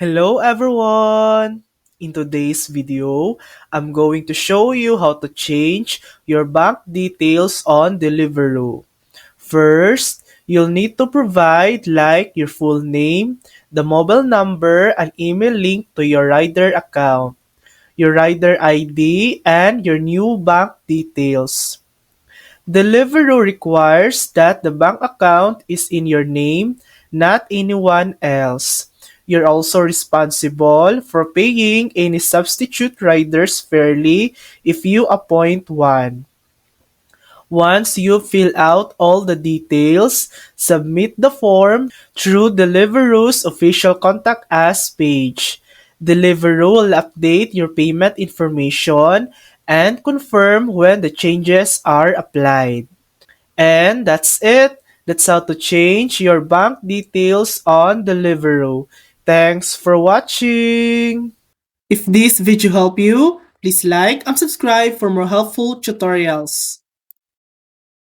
Hello everyone! In today's video, I'm going to show you how to change your bank details on Deliveroo. First, you'll need to provide like your full name, the mobile number, and email link to your rider account, your rider ID, and your new bank details. Deliveroo requires that the bank account is in your name, not anyone else. You're also responsible for paying any substitute riders fairly if you appoint one. Once you fill out all the details, submit the form through Deliveroo's official Contact Us page. Deliveroo will update your payment information and confirm when the changes are applied. And that's it. That's how to change your bank details on Deliveroo. Thanks for watching. If this video helped you, please like and subscribe for more helpful tutorials.